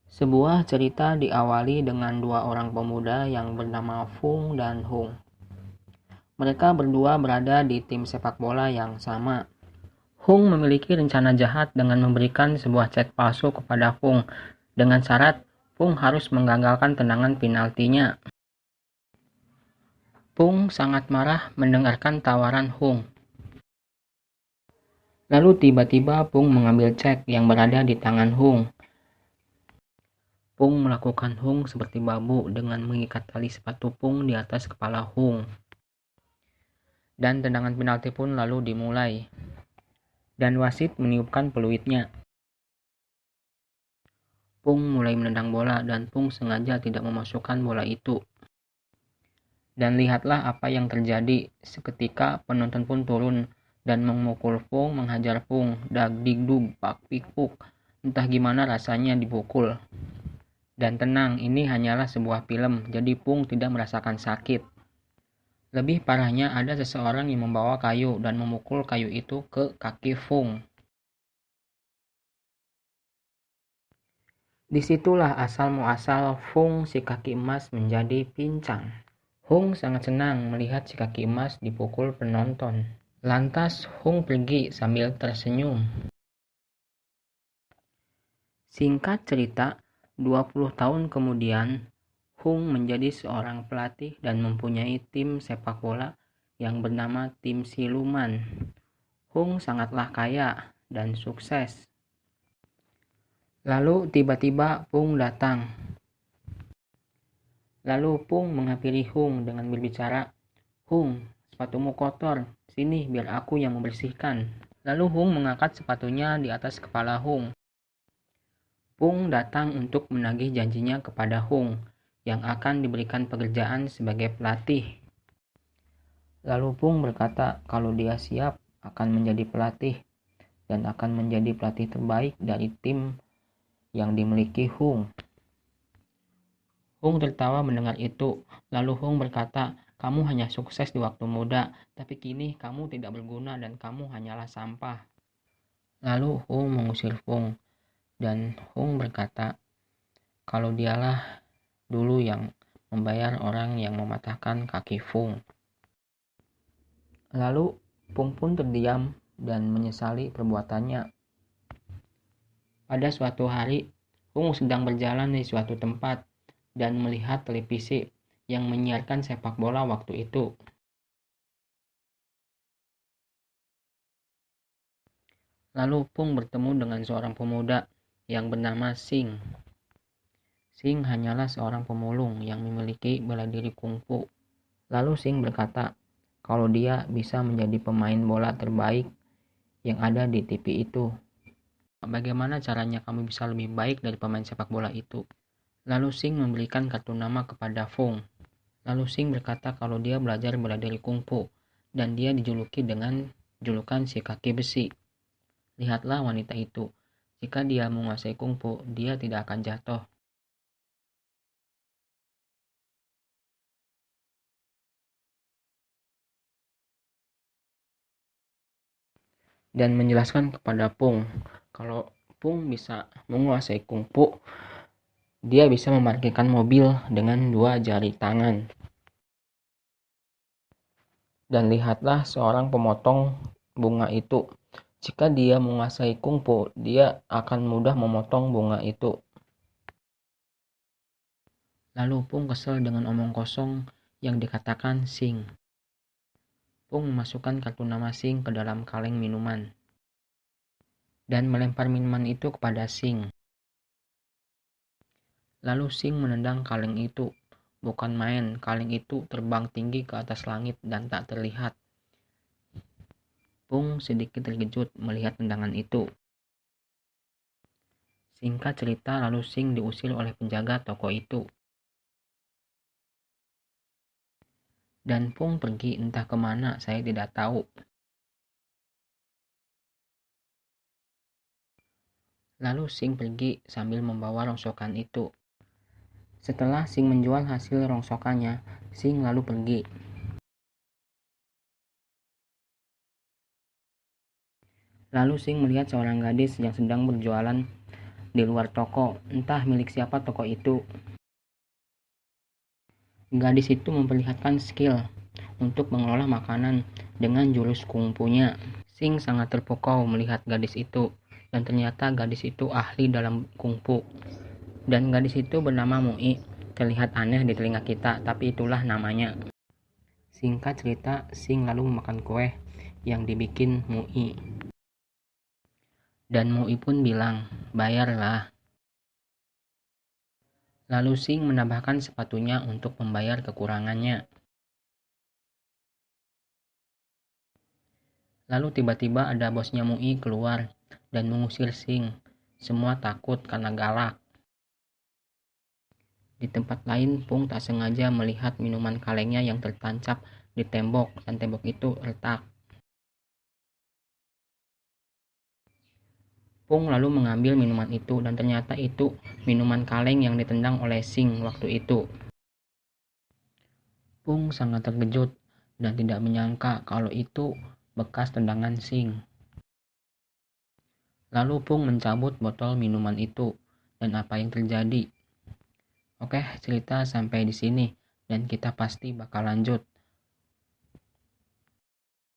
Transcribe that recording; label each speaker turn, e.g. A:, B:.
A: Sebuah cerita diawali dengan dua orang pemuda yang bernama Fung dan Hung. Mereka berdua berada di tim sepak bola yang sama. Hung memiliki rencana jahat dengan memberikan sebuah cek palsu kepada Fung dengan syarat Fung harus menggagalkan tendangan penaltinya. Fung sangat marah mendengarkan tawaran Hung. Lalu tiba-tiba Fung mengambil cek yang berada di tangan Hung. Fung melakukan Hung seperti babu dengan mengikat tali sepatu Fung di atas kepala Hung. Dan tendangan penalti pun lalu dimulai. Dan wasit meniupkan peluitnya. Fung mulai menendang bola dan Fung sengaja tidak memasukkan bola itu. Dan lihatlah apa yang terjadi. Seketika penonton pun turun dan memukul Fung, menghajar Fung. Dag digdug pak pikpuk. Entah gimana rasanya dipukul. Dan tenang, ini hanyalah sebuah film, jadi Fung tidak merasakan sakit. Lebih parahnya ada seseorang yang membawa kayu dan memukul kayu itu ke kaki Fung. Disitulah asal-muasal Fung si kaki emas menjadi pincang. Hung sangat senang melihat si kaki emas dipukul penonton. Lantas Hung pergi sambil tersenyum. Singkat cerita, 20 tahun kemudian, Hung menjadi seorang pelatih dan mempunyai tim sepak bola yang bernama Tim Siluman. Hung sangatlah kaya dan sukses. Lalu tiba-tiba Fung datang. Lalu Fung menghampiri Hung dengan berbicara, "Hung, sepatumu kotor, sini biar aku yang membersihkan." Lalu Hung mengangkat sepatunya di atas kepala Hung. Fung datang untuk menagih janjinya kepada Hung yang akan diberikan pekerjaan sebagai pelatih. Lalu Fung berkata kalau dia siap akan menjadi pelatih dan akan menjadi pelatih terbaik dari tim yang dimiliki Hung. Hung tertawa mendengar itu. Lalu Hung berkata, "Kamu hanya sukses di waktu muda, tapi kini kamu tidak berguna dan kamu hanyalah sampah." Lalu Hung mengusir Fung, dan Hung berkata kalau dialah dulu yang membayar orang yang mematahkan kaki Fung. Lalu Fung pun terdiam dan menyesali perbuatannya. Pada suatu hari, Hung sedang berjalan di suatu tempat dan melihat televisi yang menyiarkan sepak bola waktu itu. Lalu Fung bertemu dengan seorang pemuda yang bernama Sing. Sing hanyalah seorang pemulung yang memiliki bela diri kungfu. Lalu Sing berkata kalau dia bisa menjadi pemain bola terbaik yang ada di TV itu. Bagaimana caranya kamu bisa lebih baik dari pemain sepak bola itu? Lalu Sing memberikan kartu nama kepada Fung. Lalu Sing berkata kalau dia belajar bela diri kungfu dan dia dijuluki dengan julukan si kaki besi. Lihatlah wanita itu. Jika dia menguasai kungfu, dia tidak akan jatuh. Dan menjelaskan kepada Fung kalau Fung bisa menguasai kungfu, dia bisa memarkirkan mobil dengan 2 jari tangan. Dan lihatlah seorang pemotong bunga itu. Jika dia menguasai kungfu, dia akan mudah memotong bunga itu. Lalu Fung kesal dengan omong kosong yang dikatakan Sing. Fung memasukkan kartu nama Sing ke dalam kaleng minuman dan melempar minuman itu kepada Sing. Lalu Sing menendang kaleng itu. Bukan main, kaleng itu terbang tinggi ke atas langit dan tak terlihat. Fung sedikit terkejut melihat tendangan itu. Singkat cerita, lalu Sing diusir oleh penjaga toko itu. Dan Fung pergi entah kemana, saya tidak tahu. Lalu Sing pergi sambil membawa rongsokan itu. Setelah Sing menjual hasil rongsokannya, Sing lalu pergi. Lalu Sing melihat seorang gadis yang sedang berjualan di luar toko, entah milik siapa toko itu. Gadis itu memperlihatkan skill untuk mengelola makanan dengan jurus kungfunya. Sing sangat terpukau melihat gadis itu, dan ternyata gadis itu ahli dalam kungfu. Dan gadis itu bernama Mui. Terlihat aneh di telinga kita, tapi itulah namanya. Singkat cerita, Sing lalu memakan kue yang dibikin Mui. Dan Mui pun bilang, bayarlah. Lalu Sing menambahkan sepatunya untuk membayar kekurangannya. Lalu tiba-tiba ada bosnya Mui keluar dan mengusir Sing. Semua takut karena galak. Di tempat lain, Pung tak sengaja melihat minuman kalengnya yang tertancap di tembok, dan tembok itu retak. Pung lalu mengambil minuman itu, dan ternyata itu minuman kaleng yang ditendang oleh Sing waktu itu. Pung sangat terkejut dan tidak menyangka kalau itu bekas tendangan Sing. Lalu Pung mencabut botol minuman itu, dan apa yang terjadi? Oke, cerita sampai di sini, dan kita pasti bakal lanjut.